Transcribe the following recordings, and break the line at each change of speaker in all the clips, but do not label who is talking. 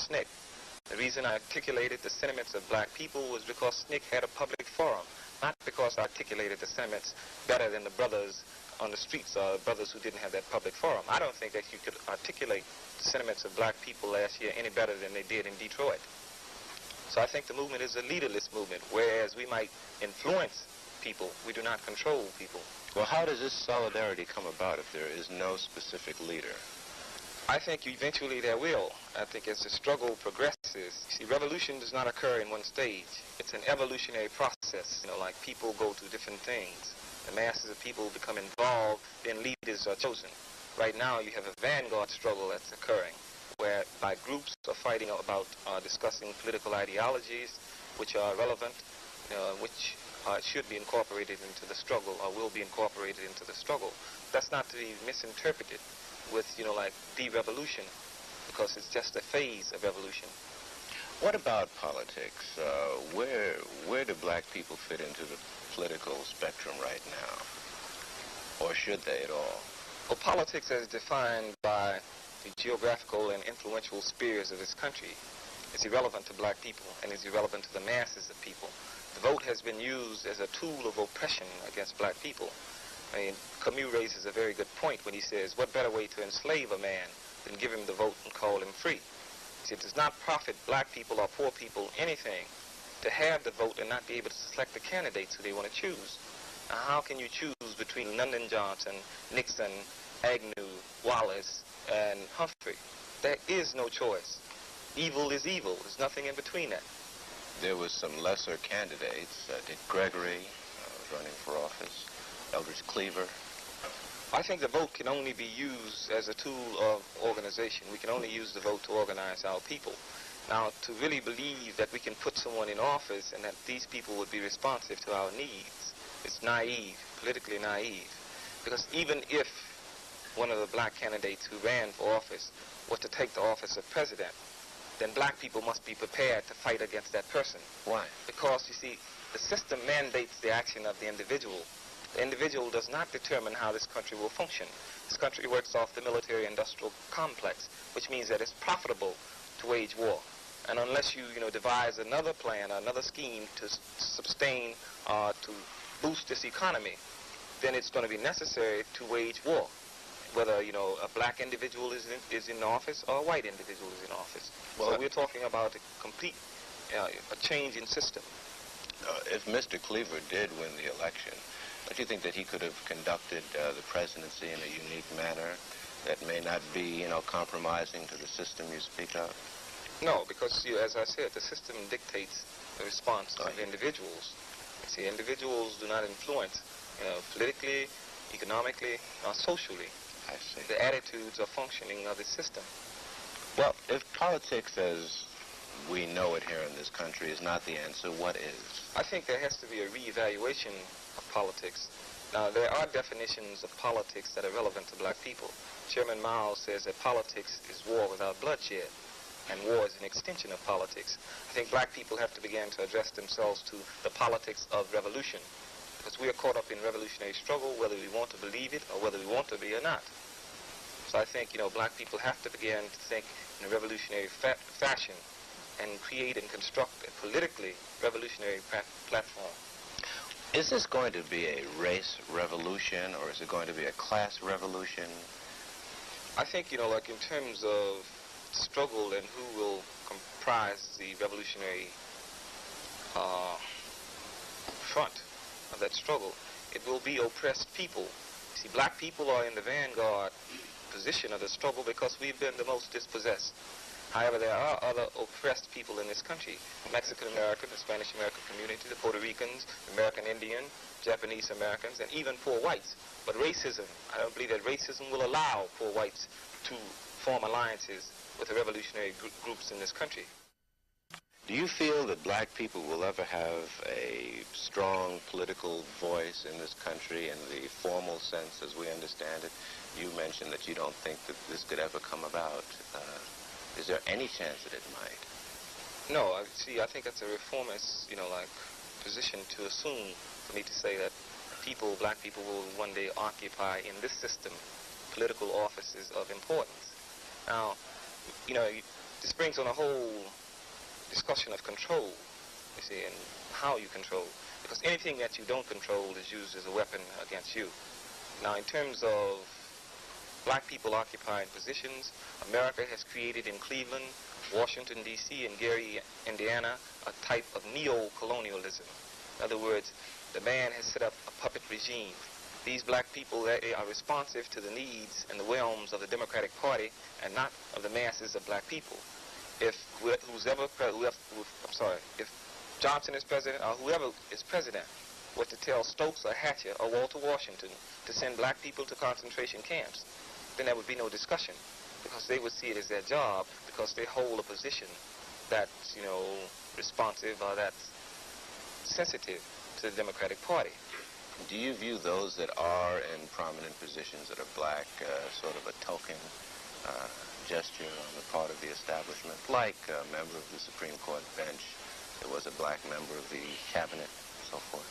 SNCC. The reason I articulated the sentiments of black people was because SNCC had a public forum, not because I articulated the sentiments better than the brothers on the streets or brothers who didn't have that public forum. I don't think that you could articulate the sentiments of black people last year any better than they did in Detroit. So I think the movement is a leaderless movement, whereas we might influence people, we do not control people.
Well, how does this solidarity come about if there is no specific leader?
I think eventually there will. I think as the struggle progresses, see, revolution does not occur in one stage. It's an evolutionary process, like people go through different things. The masses of people become involved, then leaders are chosen. Right now you have a vanguard struggle that's occurring, whereby groups are fighting about discussing political ideologies which are relevant, which should be incorporated into the struggle or will be incorporated into the struggle. That's not to be misinterpreted with, like de-revolution, because it's just a phase of evolution.
What about politics? Where do black people fit into the political spectrum right now? Or should they at all?
Well, politics as defined by the geographical and influential spheres of this country is irrelevant to black people and is irrelevant to the masses of people. The vote has been used as a tool of oppression against black people. I mean, Camus raises a very good point when he says, what better way to enslave a man than give him the vote and call him free? See, it does not profit black people or poor people anything to have the vote and not be able to select the candidates who they want to choose. Now, how can you choose between Lyndon Johnson, Nixon, Agnew, Wallace, and Humphrey? There is no choice. Evil is evil. There's nothing in between that.
There was some lesser candidates. Dick Gregory was running for office. Eldridge Cleaver.
I think the vote can only be used as a tool of organization. We can only use the vote to organize our people. Now, to really believe that we can put someone in office and that these people would be responsive to our needs, it's naive, politically naive. Because even if one of the black candidates who ran for office was to take the office of president, then black people must be prepared to fight against that person.
Why?
Because, you see, the system mandates the action of the individual. The individual does not determine how this country will function. This country works off the military-industrial complex, which means that it's profitable to wage war. And unless you, devise another plan, another scheme to sustain, to boost this economy, then it's going to be necessary to wage war, whether, a black individual is in office or a white individual is in office. Well, so we're talking about a complete a change in system.
If Mr. Cleaver did win the election, don't you think that he could have conducted the presidency in a unique manner that may not be, compromising to the system you speak of?
No, because, as I said, the system dictates the response of individuals. See, individuals do not influence, politically, economically, or socially.
I see.
The attitudes or functioning of the system.
Well, if politics as we know it here in this country is not the answer, what is?
I think there has to be a reevaluation of politics. Now, there are definitions of politics that are relevant to black people. Chairman Mao says that politics is war without bloodshed, and war is an extension of politics. I think black people have to begin to address themselves to the politics of revolution, because we are caught up in revolutionary struggle, whether we want to believe it or whether we want to be or not. So I think, black people have to begin to think in a revolutionary fashion and create and construct a politically revolutionary platform.
Is this going to be a race revolution, or is it going to be a class revolution?
I think, like in terms of struggle and who will comprise the revolutionary front of that struggle, it will be oppressed people. See, black people are in the vanguard position of the struggle because we've been the most dispossessed. However, there are other oppressed people in this country. Mexican American, the Spanish American community, the Puerto Ricans, American Indian, Japanese Americans, and even poor whites. But racism, I don't believe that racism will allow poor whites to form alliances with the revolutionary groups in this country.
Do you feel that black people will ever have a strong political voice in this country in the formal sense as we understand it? You mentioned that you don't think that this could ever come about. Is there any chance that it might?
No, I think that's a reformist, position to assume for me to say that black people will one day occupy in this system political offices of importance. Now, This brings on a whole discussion of control, you see, and how you control. Because anything that you don't control is used as a weapon against you. Now, in terms of black people occupying positions, America has created in Cleveland, Washington, D.C., and Gary, Indiana, a type of neo-colonialism. In other words, the man has set up a puppet regime. These black people they are responsive to the needs and the whims of the Democratic Party and not of the masses of black people. If Johnson is president or whoever is president was to tell Stokes or Hatcher or Walter Washington to send black people to concentration camps, then there would be no discussion, because they would see it as their job, because they hold a position that's, you know, responsive or that's sensitive to the Democratic Party.
Do you view those that are in prominent positions that are black sort of a token gesture on the part of the establishment, like a member of the Supreme Court bench that was a black member of the cabinet, and so forth?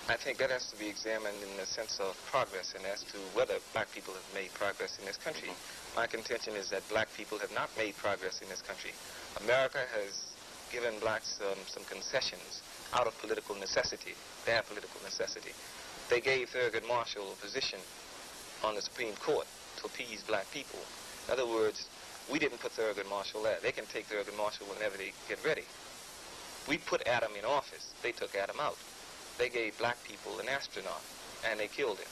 I think that has to be examined in the sense of progress and as to whether black people have made progress in this country. My contention is that black people have not made progress in this country. America has given blacks some concessions out of political necessity, bad political necessity. They gave Thurgood Marshall a position on the Supreme Court to appease black people. In other words, we didn't put Thurgood Marshall there. They can take Thurgood Marshall whenever they get ready. We put Adam in office. They took Adam out. They gave black people an astronaut, and they killed him.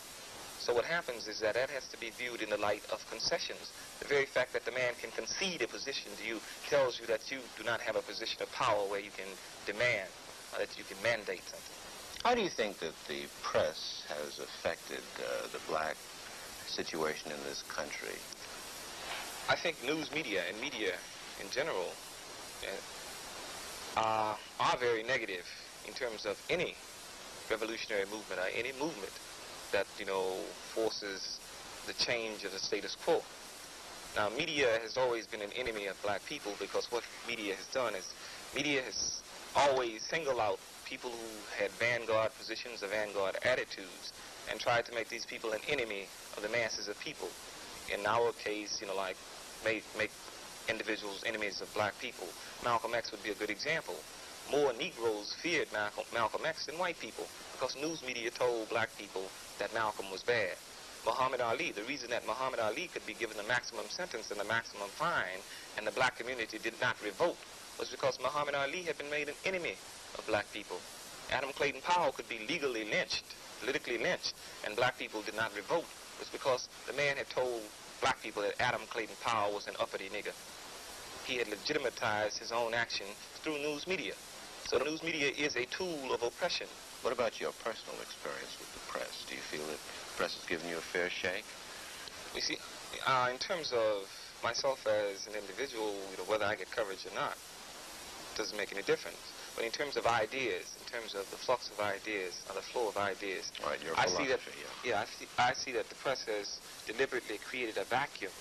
So what happens is that has to be viewed in the light of concessions. The very fact that the man can concede a position to you tells you that you do not have a position of power where you can demand, or that you can mandate something.
How do you think that the press has affected the black situation in this country?
I think news media and media in general are very negative in terms of any revolutionary movement or any movement that, you know, forces the change of the status quo. Now, media has always been an enemy of black people, because what media has done is media has always singled out people who had vanguard positions or vanguard attitudes and tried to make these people an enemy of the masses of people. In our case, you know, like make individuals enemies of black people. Malcolm X would be a good example. More Negroes feared Malcolm X than white people, because news media told black people that Malcolm was bad. Muhammad Ali, the reason that Muhammad Ali could be given the maximum sentence and the maximum fine and the black community did not revolt was because Muhammad Ali had been made an enemy of black people. Adam Clayton Powell could be legally lynched, politically lynched, and black people did not revolt. It was because the man had told black people that Adam Clayton Powell was an uppity nigger. He had legitimatized his own action through news media. So the news media is a tool of oppression.
What about your personal experience with the press? Do you feel that the press has given you a fair shake?
You see, in terms of myself as an individual, you know, whether I get coverage or not, doesn't make any difference. But in terms of ideas, in terms of the flux of ideas, or the flow of ideas,
all right, your
I see that, I see that the press has deliberately created a vacuum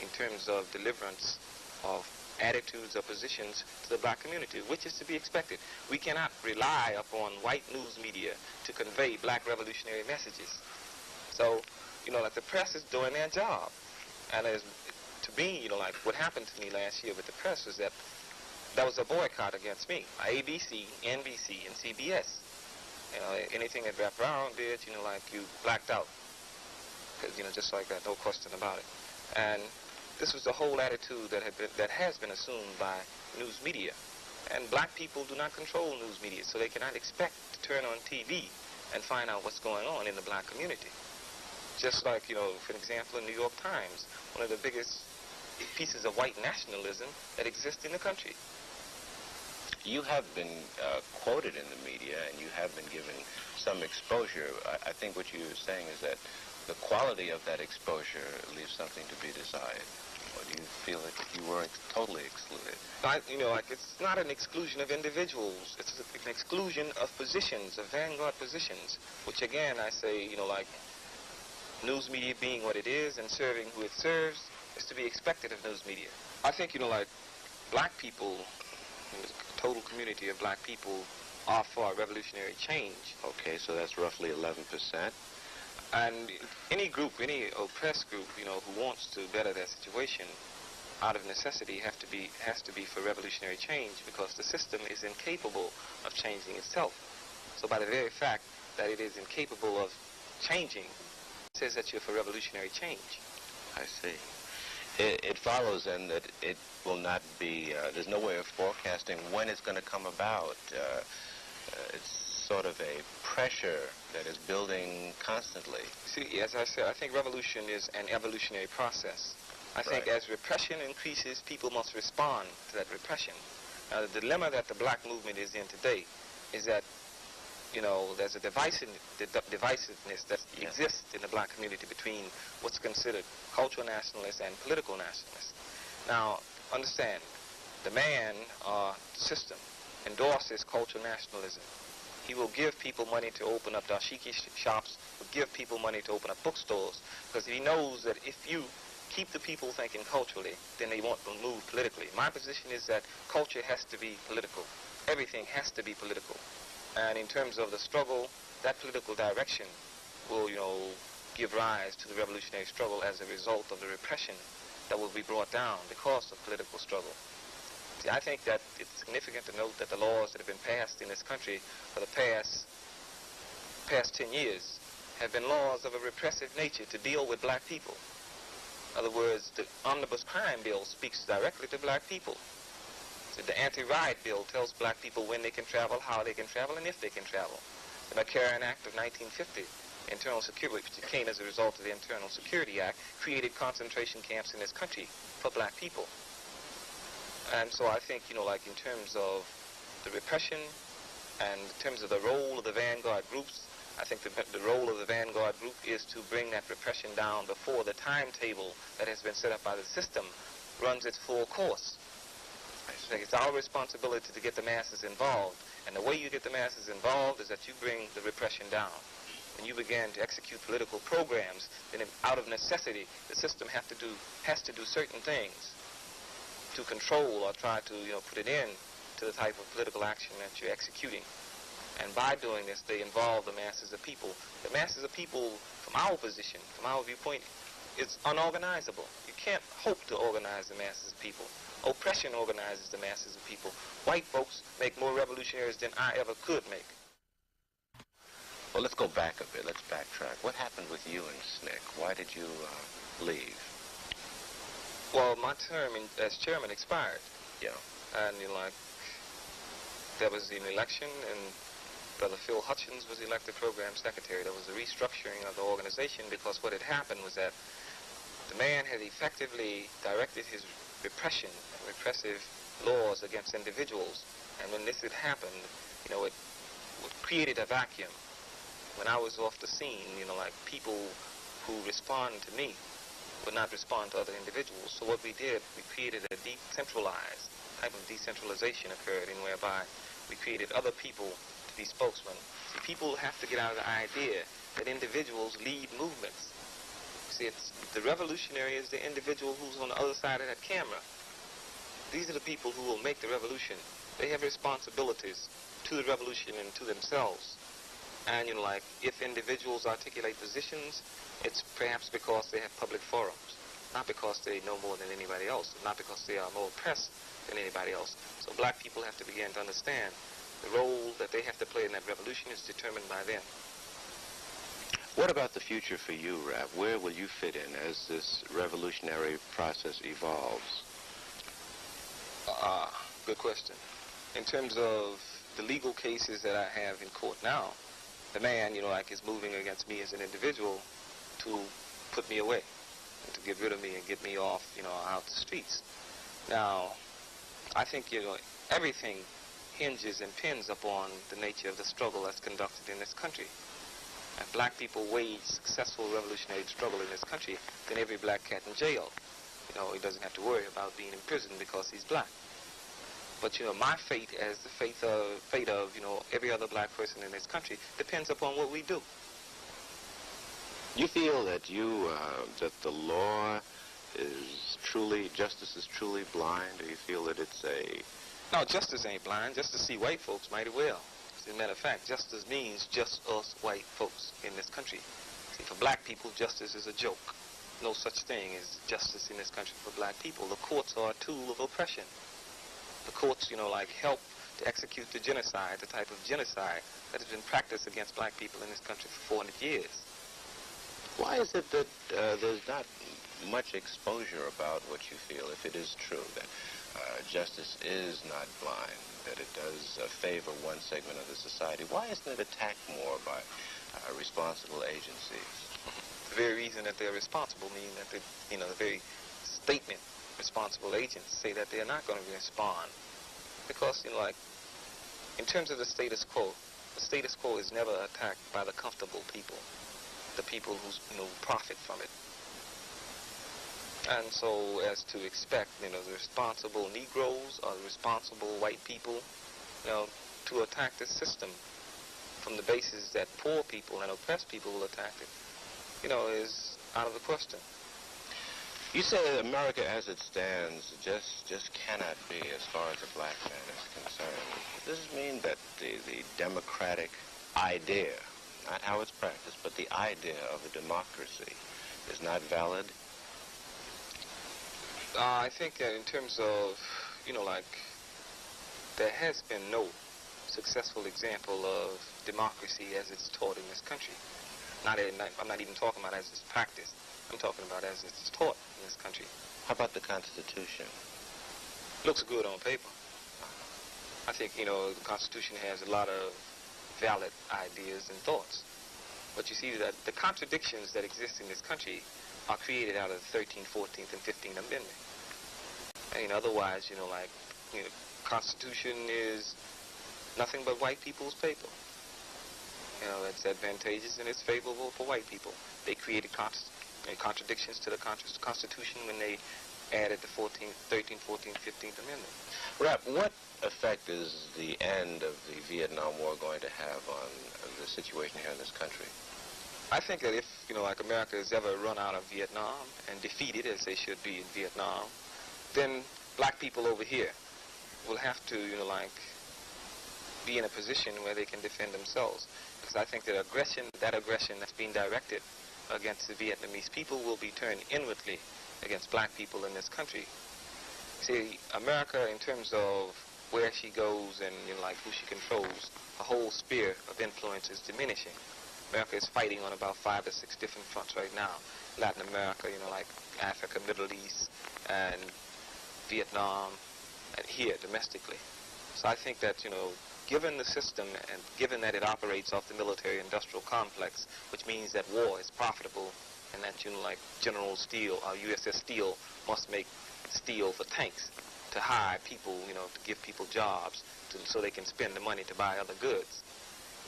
in terms of deliverance of attitudes or positions to the black community, which is to be expected. We cannot rely upon white news media to convey black revolutionary messages. So, you know, like the press is doing their job. And as to me, you know, like what happened to me last year with the press was that there was a boycott against me by ABC, NBC, and CBS. You know, anything that Rap Brown did, you know, like you blacked out. Because, you know, just like that, no question about it. And this was the whole attitude that has been assumed by news media. And black people do not control news media, so they cannot expect to turn on TV and find out what's going on in the black community. Just like, you know, for example, in New York Times, one of the biggest pieces of white nationalism that exists in the country.
You have been quoted in the media, and you have been given some exposure. I think what you're saying is that the quality of that exposure leaves something to be desired. Or do you feel that you weren't totally excluded?
You know, like it's not an exclusion of individuals. It's an exclusion of positions, of vanguard positions, which again, I say, you know, like news media being what it is and serving who it serves is to be expected of news media. I think, you know, like black people, the total community of black people are for revolutionary change.
Okay, so that's roughly 11%.
And any group, any oppressed group, you know, who wants to better their situation out of necessity has to be for revolutionary change, because the system is incapable of changing itself. So by the very fact that it is incapable of changing, it says that you're for revolutionary change.
I see. It follows then that it will not be, there's no way of forecasting when it's going to come about. It's sort of a pressure that is building constantly.
See, as I said, I think revolution is an evolutionary process. I think as repression increases, people must respond to that repression. Now, the dilemma that the black movement is in today is that, you know, there's a divisiveness that exists in the black community between what's considered cultural nationalists and political nationalists. Now, understand, the man system endorses cultural nationalism. He will give people money to open up dashiki shops, will give people money to open up bookstores, because he knows that if you keep the people thinking culturally, then they won't move politically. My position is that culture has to be political. Everything has to be political. And in terms of the struggle, that political direction will, you know, give rise to the revolutionary struggle as a result of the repression that will be brought down because of political struggle. See, I think that it's significant to note that the laws that have been passed in this country for the past 10 years have been laws of a repressive nature to deal with black people. In other words, the Omnibus Crime Bill speaks directly to black people. So the Anti-Riot Bill tells black people when they can travel, how they can travel, and if they can travel. The McCarran Act of 1950, Internal Security, which came as a result of the Internal Security Act, created concentration camps in this country for black people. And so I think, you know, like in terms of the repression and in terms of the role of the vanguard groups, I think the role of the vanguard group is to bring that repression down before the timetable that has been set up by the system runs its full course. I think it's our responsibility to get the masses involved. And the way you get the masses involved is that you bring the repression down. When you begin to execute political programs, then out of necessity, the system has to do certain things to control or try to, you know, put an end to the type of political action that you're executing. And by doing this, they involve the masses of people. The masses of people, from our position, from our viewpoint, is unorganizable. You can't hope to organize the masses of people. Oppression organizes the masses of people. White folks make more revolutionaries than I ever could make.
Well, let's go back a bit. Let's backtrack. What happened with you and SNCC? Why did you leave?
Well, my term as chairman expired.
Yeah.
And, you know, like, there was an election, and Brother Phil Hutchins was elected program secretary. There was a restructuring of the organization because what had happened was that the man had effectively directed his repressive laws against individuals. And when this had happened, you know, it created a vacuum. When I was off the scene, you know, like, people who respond to me would not respond to other individuals. So what we did, we created a decentralized type of decentralization occurred, in whereby we created other people to be spokesmen. See, people have to get out of the idea that individuals lead movements. See, it's the revolutionary is the individual who's on the other side of that camera. These are the people who will make the revolution. They have responsibilities to the revolution and to themselves. And, you know, like, if individuals articulate positions, it's perhaps because they have public forums, not because they know more than anybody else, not because they are more oppressed than anybody else. So black people have to begin to understand the role that they have to play in that revolution is determined by them.
What about the future for you, Rap? Where will you fit in as this revolutionary process evolves?
Good question. In terms of the legal cases that I have in court now, the man, you know, like, is moving against me as an individual to put me away and to get rid of me and get me off, you know, out the streets. Now, I think, you know, everything hinges and pins upon the nature of the struggle that's conducted in this country. If black people wage successful revolutionary struggle in this country, then every black cat in jail, you know, he doesn't have to worry about being in prison because he's black. But, you know, my fate, as the fate of, you know, every other black person in this country, depends upon what we do.
You feel that that the law is truly, justice is truly blind, or you feel that it's a...
No, justice ain't blind. Justice see white folks mighty well. As a matter of fact, justice means just us white folks in this country. See, for black people, justice is a joke. no such thing as justice in this country for black people. The courts are a tool of oppression. The courts, like help to execute the genocide, the type of genocide that has been practiced against black people in this country for 400 years.
Why is it that there's not much exposure about what you feel, if it is true that justice is not blind, that it does favor one segment of the society? Why isn't it attacked more by responsible agencies?
The very reason that they're responsible means that the very statement responsible agents say that they're not going to respond. Because, in terms of the status quo is never attacked by the comfortable people, the people who, profit from it. And so as to expect, the responsible Negroes or the responsible white people, to attack the system from the basis that poor people and oppressed people will attack it, is out of the question.
You say that America as it stands just cannot be as far as the black man is concerned. Does this mean that the democratic idea, not how it's practiced, but the idea of a democracy is not valid?
I think that in terms of, there has been no successful example of democracy as it's taught in this country. I'm not even talking about as it's practiced. I'm talking about as it's taught in this country.
How about the Constitution?
Looks good on paper. I think, the Constitution has a lot of valid ideas and thoughts. But you see that the contradictions that exist in this country are created out of the 13th, 14th, and 15th Amendment. And otherwise, Constitution is nothing but white people's paper. It's advantageous and it's favorable for white people. They created contradictions to the Constitution when they added the 14th, 13th, 14th, 15th Amendment.
Rap, what effect is the end of the Vietnam War going to have on the situation here in this country?
I think that if, America has ever run out of Vietnam and defeated, as they should be in Vietnam, then black people over here will have to, be in a position where they can defend themselves. Because I think that aggression that's being directed against the Vietnamese people will be turned inwardly against black people in this country. See, America, in terms of where she goes and, who she controls, the whole sphere of influence is diminishing. America is fighting on about 5 or 6 different fronts right now. Latin America, Africa, Middle East, and Vietnam, and here, domestically. So I think that, given the system and given that it operates off the military-industrial complex, which means that war is profitable and that, General Steel or USS Steel must make steel for tanks to hire people, to give people jobs so they can spend the money to buy other goods.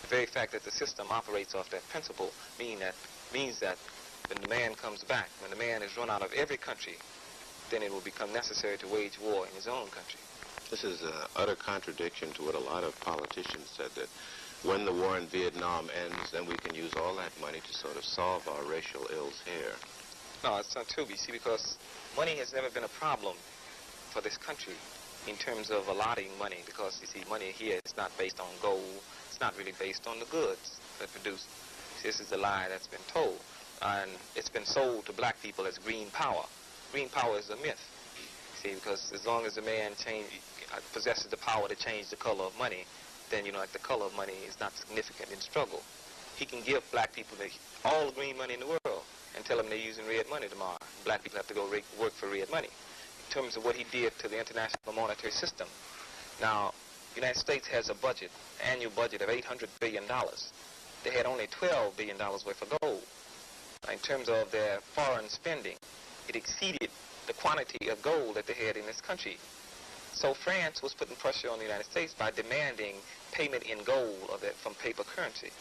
The very fact that the system operates off that principle means that when the man comes back, when the man is run out of every country, then it will become necessary to wage war in his own country.
This is an utter contradiction to what a lot of politicians said, that when the war in Vietnam ends, then we can use all that money to sort of solve our racial ills here.
No, it's not true, you see, because money has never been a problem for this country in terms of allotting money, because, you see, money here is not based on gold. It's not really based on the goods that produce. See, this is the lie that's been told, and it's been sold to black people as green power. Green power is a myth, see, because as long as the man possesses the power to change the color of money, then, the color of money is not significant in struggle. He can give black people all the green money in the world and tell them they're using red money tomorrow. Black people have to go work for red money. In terms of what he did to the international monetary system. Now, the United States has a budget, annual budget of $800 billion. They had only $12 billion worth of gold. Now, in terms of their foreign spending, it exceeded the quantity of gold that they had in this country. So France was putting pressure on the United States by demanding payment in gold from paper currency.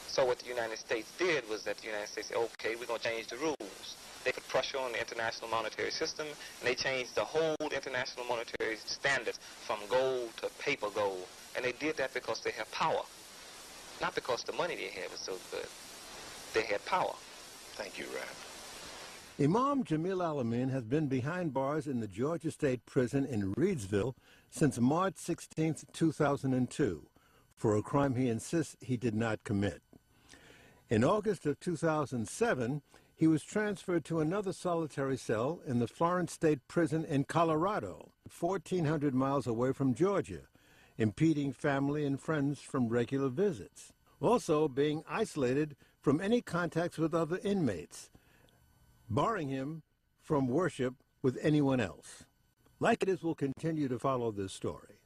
So what the United States did was that the United States said, okay, we're going to change the rules. They put pressure on the international monetary system, and they changed the whole international monetary standards from gold to paper gold. And they did that because they have power. Not because the money they had was so good. They had power.
Thank you, Rap.
Imam Jamil Al-Amin has been behind bars in the Georgia State Prison in Reidsville since March 16, 2002, for a crime he insists he did not commit. In August of 2007, he was transferred to another solitary cell in the Florence State Prison in Colorado, 1,400 miles away from Georgia, impeding family and friends from regular visits. Also being isolated from any contacts with other inmates, barring him from worship with anyone else. Like It Is will continue to follow this story.